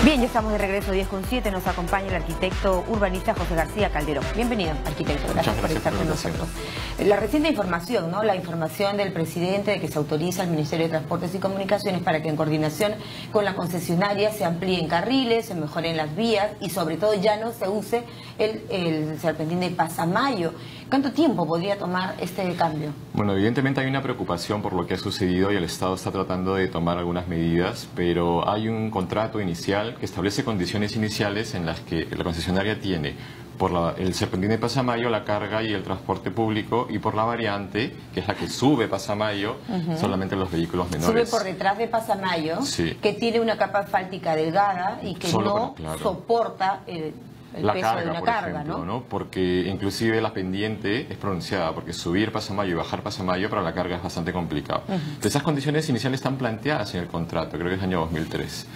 Bien, ya estamos de regreso 10:07, nos acompaña el arquitecto urbanista José García Calderón. Bienvenido, arquitecto, gracias por estar con nosotros. La reciente información, ¿no? La información del presidente de que se autoriza al Ministerio de Transportes y Comunicaciones para que en coordinación con la concesionaria se amplíen carriles, se mejoren las vías y sobre todo ya no se use el serpentín de Pasamayo. ¿Cuánto tiempo podría tomar este cambio? Bueno, evidentemente hay una preocupación por lo que ha sucedido y el Estado está tratando de tomar algunas medidas, pero hay un contrato inicial que establece condiciones iniciales en las que la concesionaria tiene por el serpentín de Pasamayo la carga y el transporte público, y por la variante, que es la que sube Pasamayo, solamente los vehículos menores. Sube por detrás de Pasamayo, sí, que tiene una capa asfáltica delgada y que no soporta la peso carga, de una por carga, ejemplo, ¿no? Porque inclusive la pendiente es pronunciada, porque subir Pasamayo y bajar Pasamayo para la carga es bastante complicado. Entonces, esas condiciones iniciales están planteadas en el contrato, creo que es el año 2003.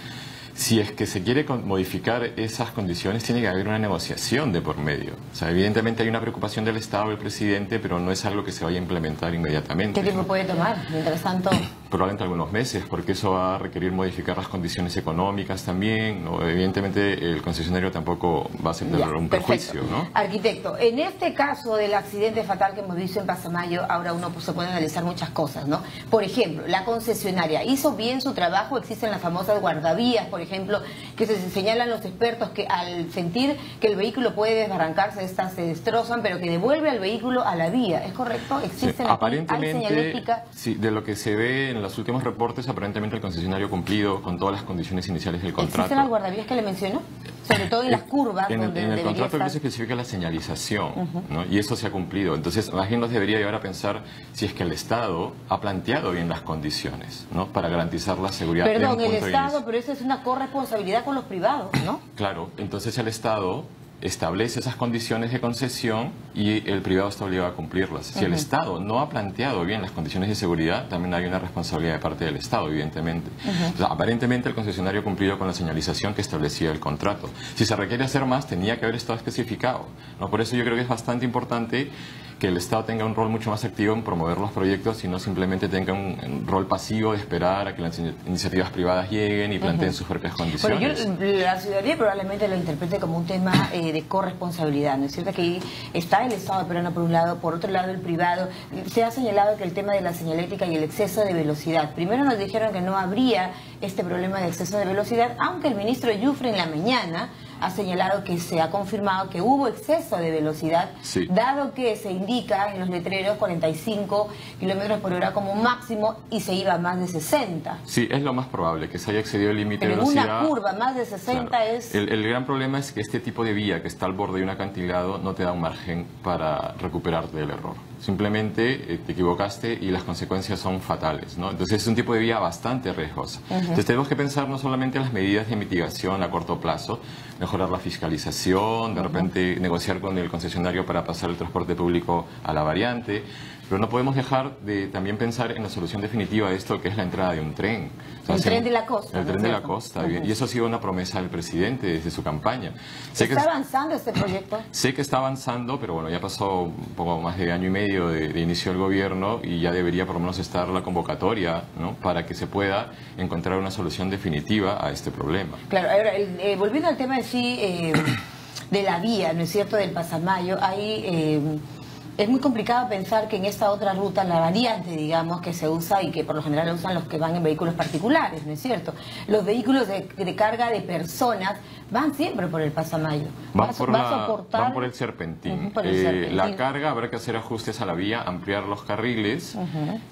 Si es que se quiere modificar esas condiciones, tiene que haber una negociación de por medio. O sea, evidentemente hay una preocupación del Estado, del presidente, pero no es algo que se vaya a implementar inmediatamente. ¿Qué tiempo puede tomar, mientras tanto? Probablemente algunos meses, porque eso va a requerir modificar las condiciones económicas también, ¿no? Evidentemente el concesionario tampoco va a aceptar un perjuicio, ¿no? Arquitecto, en este caso del accidente fatal que hemos visto en Pasamayo, ahora uno se puede analizar muchas cosas, ¿no? Por ejemplo, la concesionaria hizo bien su trabajo, existen las famosas guardavías, por ejemplo, que se señalan los expertos que al sentir que el vehículo puede desbarrancarse, estas se destrozan, pero que devuelve al vehículo a la vía, ¿es correcto? ¿Existen aparentemente, hay señalética? Sí, de lo que se ve en los últimos reportes, aparentemente el concesionario ha cumplido con todas las condiciones iniciales del contrato. ¿Existen las guardavías que le mencionó? Sobre todo en las curvas. En el contrato que se especifica la señalización, ¿no? Y eso se ha cumplido. Entonces, más bien nos debería llevar a pensar si es que el Estado ha planteado bien las condiciones, ¿no? Para garantizar la seguridad. Perdón, el Estado, pero eso es una corresponsabilidad con los privados, ¿no? Claro, entonces el Estado establece esas condiciones de concesión y el privado está obligado a cumplirlas. Si el Estado no ha planteado bien las condiciones de seguridad, también hay una responsabilidad de parte del Estado, evidentemente. Entonces, aparentemente el concesionario ha cumplido con la señalización que establecía el contrato. Si se requiere hacer más, tenía que haber estado especificado, ¿no? Por eso yo creo que es bastante importante que el Estado tenga un rol mucho más activo en promover los proyectos y no simplemente tenga un rol pasivo de esperar a que las iniciativas privadas lleguen y planteen sus propias condiciones. Bueno, la ciudadanía probablemente lo interprete como un tema de corresponsabilidad, ¿no es cierto? Que ahí está el Estado peruano por un lado, por otro lado el privado. Se ha señalado que el tema de la señalética y el exceso de velocidad. Primero nos dijeron que no habría este problema de exceso de velocidad, aunque el ministro Yufre en la mañana ha señalado que se ha confirmado que hubo exceso de velocidad, dado que se indica en los letreros 45 kilómetros por hora como máximo y se iba a más de 60. Sí, es lo más probable, que se haya excedido el límite de velocidad. Pero en una curva más de 60 es... El gran problema es que este tipo de vía que está al borde de un acantilado no te da un margen para recuperarte del error. Simplemente te equivocaste y las consecuencias son fatales, ¿no? Entonces es un tipo de vía bastante riesgosa. Entonces tenemos que pensar no solamente en las medidas de mitigación a corto plazo, mejorar la fiscalización, de repente negociar con el concesionario para pasar el transporte público a la variante, pero no podemos dejar de también pensar en la solución definitiva de esto, que es la entrada de un tren. El tren de la costa. El tren de la costa, y eso ha sido una promesa del presidente desde su campaña. ¿Está avanzando este proyecto? Sé que está avanzando, pero bueno, ya pasó un poco más de año y medio de inicio del gobierno y ya debería por lo menos estar la convocatoria, ¿no? Para que se pueda encontrar una solución definitiva a este problema. Claro, ahora, volviendo al tema en sí de la vía, ¿no es cierto?, del Pasamayo, hay... es muy complicado pensar que en esta otra ruta, la variante, digamos, que se usa y que por lo general la usan los que van en vehículos particulares, ¿no es cierto? Los vehículos de carga de personas van siempre por el Pasamayo. Van por el serpentín. La carga habrá que hacer ajustes a la vía, ampliar los carriles,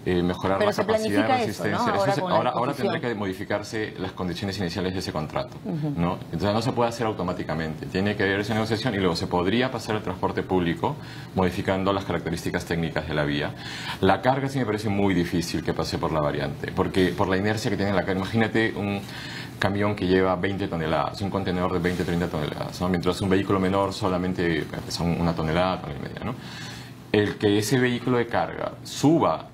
mejorar la capacidad de resistencia. Eso, ¿no? Ahora tendrá que modificarse las condiciones iniciales de ese contrato, ¿no? Entonces no se puede hacer automáticamente. Tiene que haber esa negociación y luego se podría pasar el transporte público modificando las características técnicas de la vía. La carga sí me parece muy difícil que pase por la variante, porque por la inercia que tiene la carga, imagínate un camión que lleva 20 toneladas, un contenedor de 20-30 toneladas, ¿no? Mientras un vehículo menor solamente son una tonelada y media, ¿no? El que ese vehículo de carga suba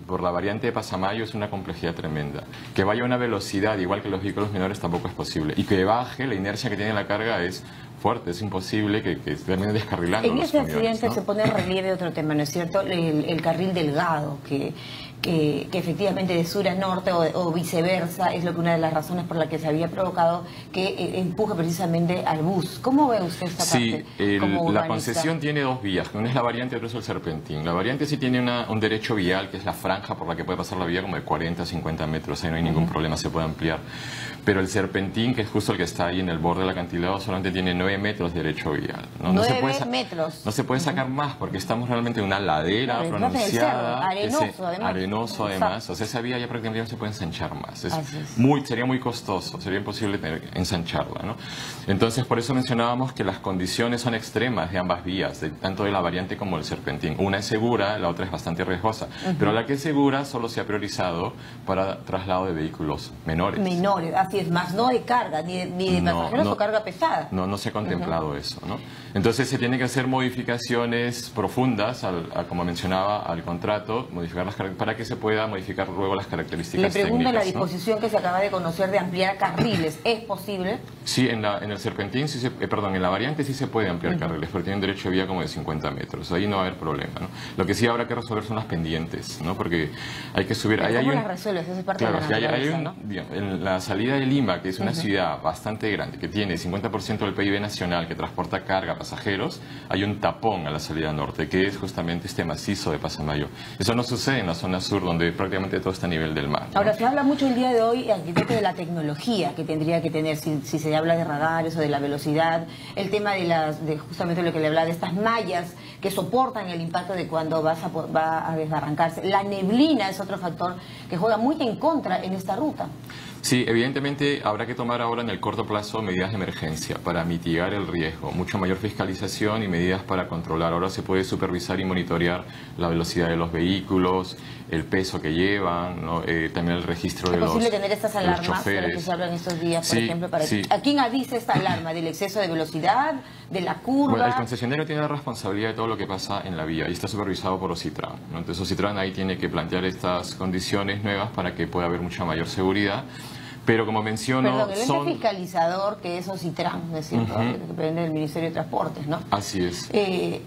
por la variante de Pasamayo es una complejidad tremenda. Que vaya a una velocidad igual que los vehículos menores tampoco es posible. Y que baje, la inercia que tiene la carga es fuerte, es imposible que termine descarrilando. En ese accidente, ¿no?, se pone en relieve otro tema, ¿no es cierto? El carril delgado, que efectivamente de sur a norte o viceversa es lo que una de las razones por la que se había provocado que empuje precisamente al bus. ¿Cómo ve usted esta parte? Sí, como la urbanista? concesión tiene dos vías, una es la variante y otra es el serpentín. La variante sí tiene un derecho vial, que es la franja por la que puede pasar la vía, como de 40 a 50 metros, ahí no hay ningún problema, se puede ampliar. Pero el serpentín, que es justo el que está ahí en el borde del acantilado, solamente tiene 9 metros de derecho vial, ¿no? 9 metros. No se puede sacar más, porque estamos realmente en una ladera pronunciada. Arenoso, además. O sea, esa vía ya prácticamente no se puede ensanchar más. Sería muy costoso, sería imposible ensancharla, ¿no? Entonces, por eso mencionábamos que las condiciones son extremas de ambas vías, tanto de la variante como del serpentín. Una es segura, la otra es bastante riesgosa. Pero la que es segura solo se ha priorizado para traslado de vehículos menores. Menores, así es, más no de carga, ni de pasajeros o carga pesada. No se ha contemplado eso, ¿no? Entonces se tiene que hacer modificaciones profundas, como mencionaba, al contrato, modificar para que se pueda modificar luego las características técnicas. Le pregunto, técnicas, la disposición que se acaba de conocer de ampliar carriles, ¿es posible? Sí, en el serpentín, en la variante sí se puede ampliar carriles, pero tiene un derecho de vía como de 50 metros, ahí no va a haber problema, ¿no? Lo que sí habrá que resolver son las pendientes, ¿no? Porque hay que subir... ¿Cómo las resuelves? Esa es parte de la naturaleza, ¿no? En la salida de Lima, que es una ciudad bastante grande, que tiene 50% del PIB nacional, que transporta carga, pasajeros, hay un tapón a la salida norte, que es justamente este macizo de Pasamayo. Eso no sucede en la zona sur, donde prácticamente todo está a nivel del mar, ¿no? Ahora, se habla mucho el día de hoy, arquitecto, de la tecnología que tendría que tener, si se habla de radares o de la velocidad, el tema de justamente lo que le hablaba, de estas mallas que soportan el impacto de cuando va a desbarrancarse. La neblina es otro factor que juega muy en contra en esta ruta. Sí, evidentemente habrá que tomar ahora en el corto plazo medidas de emergencia para mitigar el riesgo, mucha mayor fiscalización y medidas para controlar. Ahora se puede supervisar y monitorear la velocidad de los vehículos, el peso que llevan, ¿no? También el registro de los choferes. ¿Es posible tener estas alarmas de las que se hablan estos días, por ejemplo? ¿A quién avisa esta alarma? ¿Del exceso de velocidad? ¿De la curva? Bueno, el concesionario tiene la responsabilidad de todo lo que pasa en la vía y está supervisado por Ocitran, ¿no? Entonces Ocitran ahí tiene que plantear estas condiciones nuevas para que pueda haber mucha mayor seguridad. Pero como menciono, Perdón, el ente fiscalizador, que es Ocitran, ¿no es cierto? Que depende del Ministerio de Transportes, ¿no? Así es. ¿Qué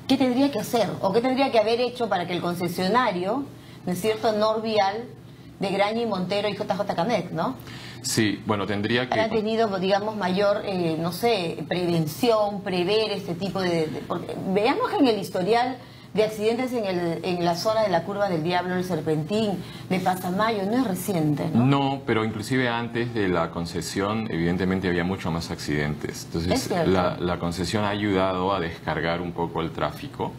tendría que hacer? ¿O qué tendría que haber hecho para que el concesionario, ¿no es cierto?, Norvial, de Graña y Montero y JJ Camet, ¿no? Sí, bueno, tendría que... ¿Han tenido, digamos, mayor, no sé, prevención, prever este tipo porque veamos que en el historial de accidentes en la zona de la Curva del Diablo, el Serpentín, de Pasamayo, no es reciente, ¿no? No, pero inclusive antes de la concesión, evidentemente había mucho más accidentes. Entonces, la concesión ha ayudado a descargar un poco el tráfico,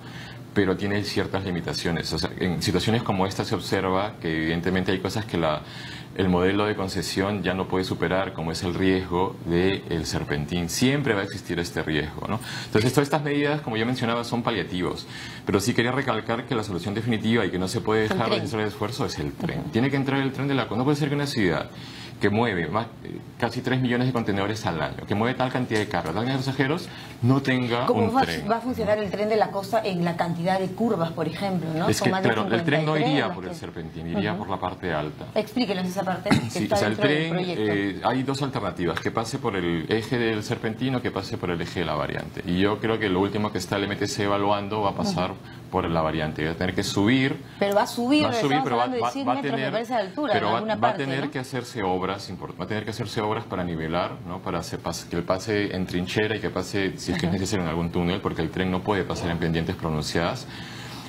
pero tiene ciertas limitaciones. O sea, en situaciones como esta se observa que evidentemente hay cosas que el modelo de concesión ya no puede superar, como es el riesgo del serpentín. Siempre va a existir este riesgo, ¿no? Entonces, todas estas medidas, como yo mencionaba, son paliativos. Pero sí quería recalcar que la solución definitiva y que no se puede dejar de hacer el esfuerzo es el tren. Tiene que entrar el tren de la... No puede ser que una ciudad que mueve casi 3 millones de contenedores al año, que mueve tal cantidad de carga, tal cantidad de pasajeros, no tenga un tren. ¿Cómo va a funcionar el tren de la costa en la cantidad de curvas, por ejemplo, ¿no? Es que, claro, el tren no iría por el serpentín, iría por la parte alta. Explíquenos esa parte. Sí, o sea, el tren, hay dos alternativas, que pase por el eje del serpentín o que pase por el eje de la variante. Y yo creo que lo último que está el MTC evaluando va a pasar por la variante. Va a tener que subir. Pero va a subir, pero va a tener ¿no?, que hacerse obras. Va a tener que hacerse obras para nivelar, ¿no? Para que el pase en trinchera y que pase, si es que es necesario, en algún túnel, porque el tren no puede pasar en pendientes pronunciadas.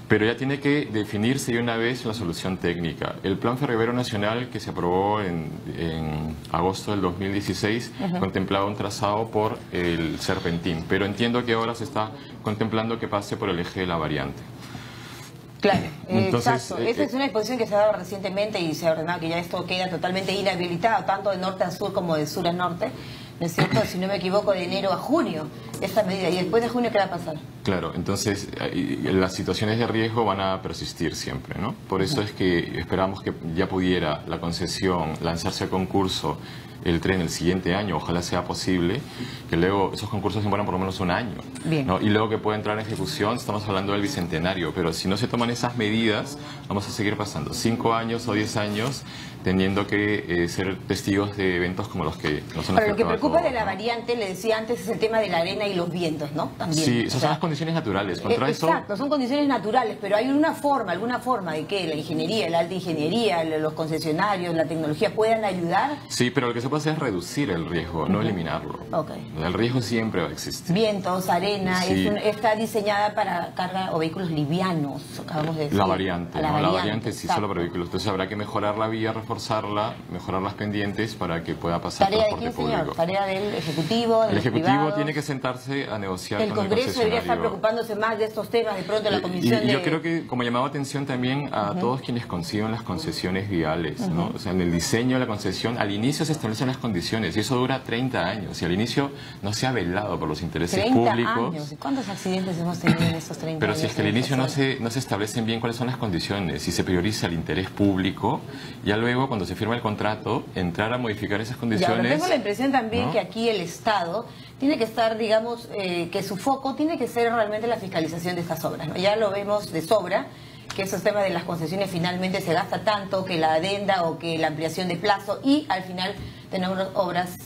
Pero ya tiene que definirse de una vez la solución técnica. El Plan Ferroviario Nacional, que se aprobó en agosto del 2016, contemplaba un trazado por el serpentín, pero entiendo que ahora se está contemplando que pase por el eje de la variante. Claro, exacto. Esa es una disposición que se ha dado recientemente y se ha ordenado que ya esto queda totalmente inhabilitado, tanto de norte a sur como de sur a norte, ¿no es cierto? Si no me equivoco, de enero a junio, esta medida. ¿Y después de junio qué va a pasar? Claro, entonces las situaciones de riesgo van a persistir siempre, ¿no? Por eso es que esperamos que ya pudiera la concesión lanzarse a concurso el tren el siguiente año, ojalá sea posible, que luego esos concursos demoran por lo menos un año, ¿no? Y luego que pueda entrar en ejecución, estamos hablando del bicentenario, pero si no se toman esas medidas, vamos a seguir pasando 5 años o 10 años teniendo que ser testigos de eventos como los que nos han afectado. Pero lo que preocupa de la variante, le decía antes, es el tema de la arena y los vientos, ¿no? También. Sí, esas son las condiciones naturales. Contra exacto, son condiciones naturales, pero hay alguna forma de que la ingeniería, la alta ingeniería, los concesionarios, la tecnología puedan ayudar. Sí, pero lo que se puede hacer es reducir el riesgo, no eliminarlo. El riesgo siempre va a existir. Vientos, arena, sí. Está diseñada para carga o vehículos livianos, acabamos de decir. La variante, la variante sí, solo para vehículos. Entonces habrá que mejorar la vía, reforzarla, mejorar las pendientes para que pueda pasar transporte público. Señor? Tarea del Ejecutivo, El Ejecutivo tiene que sentarse a negociar con el concesionario. El Congreso debería estar preocupándose más de estos temas, de pronto la Comisión Yo creo que como llamaba atención también a todos quienes conciben las concesiones viales, ¿no? O sea, en el diseño de la concesión, al inicio se establecen las condiciones y eso dura 30 años y al inicio no se ha velado por los intereses públicos. Años. ¿Cuántos accidentes hemos tenido en estos 30 años? Pero si es que al inicio no se establecen bien cuáles son las condiciones, si se prioriza el interés público, ya luego cuando se firma el contrato, entrar a modificar esas condiciones. Ya, tengo la impresión también que aquí el Estado tiene que estar, digamos, que su foco tiene que ser realmente la fiscalización de estas obras, ¿no? Ya lo vemos de sobra, que esos temas de las concesiones finalmente se gasta tanto, que la adenda o que la ampliación de plazo, y al final tenemos obras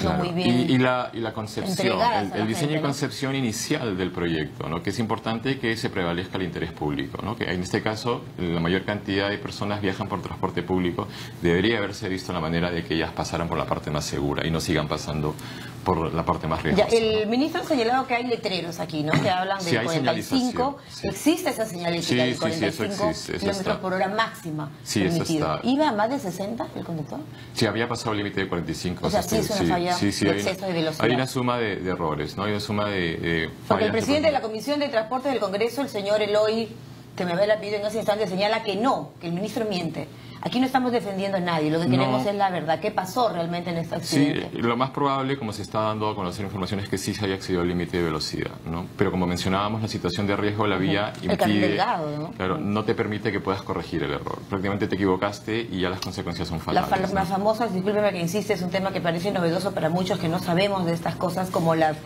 no muy bien y la concepción, el diseño y concepción inicial del proyecto, ¿no? Que es importante que se prevalezca el interés público, ¿no? Que en este caso la mayor cantidad de personas viajan por transporte público, debería haberse visto la manera de que ellas pasaran por la parte más segura y no sigan pasando por la parte más riesgosa. El ministro ha señalado que hay letreros aquí, ¿no? Que hablan de 45, existe esa señalética de 45 kilómetros por hora máxima permitido. ¿Iba a más de 60 el conductor? Sí, había pasado el límite de 45. O sea, sí es una falla de exceso de velocidad. Hay una suma de errores, ¿no? Hay una suma de fallas. Porque el presidente de la Comisión de Transporte del Congreso, el señor Eloy, que me ve la pido en ese instante, señala que no, que el ministro miente. Aquí no estamos defendiendo a nadie, lo que queremos es la verdad. ¿Qué pasó realmente en este accidente? Sí, lo más probable, como se está dando a conocer información, es que sí se haya excedido el límite de velocidad, ¿no? Pero como mencionábamos, la situación de riesgo de la vía impide, delgado, ¿no? Claro, no te permite que puedas corregir el error. Prácticamente te equivocaste y ya las consecuencias son fatales. Las más famosas, discúlpeme que insiste, es un tema que parece novedoso para muchos que no sabemos de estas cosas, como las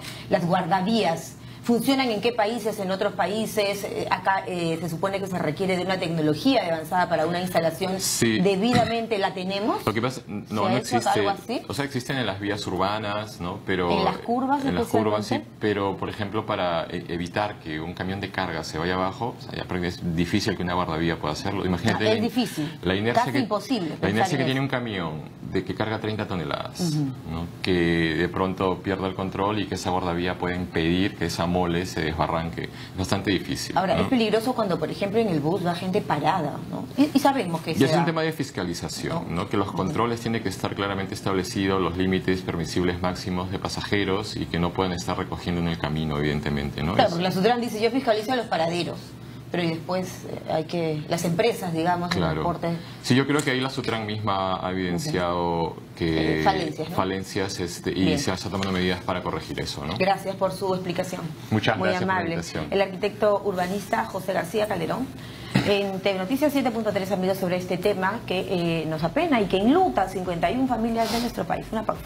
guardavías. ¿Funcionan en qué países? ¿En otros países? Acá se supone que se requiere de una tecnología avanzada para una instalación. Sí. ¿Debidamente la tenemos? Lo que pasa, no existe. ¿Algo así? O sea, existen en las vías urbanas, ¿no? Pero ¿en las curvas? En las curvas, sí. Pero, por ejemplo, para evitar que un camión de carga se vaya abajo, o sea, ya es difícil que una guardavía pueda hacerlo. Imagínate. Es difícil. La inercia casi imposible. La inercia que tiene un camión que carga 30 toneladas, ¿no? Que de pronto pierda el control y que esa guardavía pueda impedir que esa mole se desbarranque. Es bastante difícil. Ahora, ¿no? es peligroso cuando, por ejemplo, en el bus va gente parada, ¿no? Y sabemos que y es un tema de fiscalización, ¿no? Que los controles tienen que estar claramente establecidos, los límites permisibles máximos de pasajeros y que no pueden estar recogiendo en el camino, evidentemente, ¿no? Claro, porque la Sutran dice, yo fiscalizo a los paraderos. Pero y después hay que... Las empresas, digamos, claro. El transporte... Sí, yo creo que ahí la Sutran misma ha evidenciado que... falencias, ¿no? Falencias y se está tomando medidas para corregir eso, ¿no? Gracias por su explicación. Muchas Muy gracias amable. por la invitación. El arquitecto urbanista José García Calderón. En TV Noticias 7.3, amigos, sobre este tema que nos apena y que enluta a 51 familias de nuestro país. Una pausa.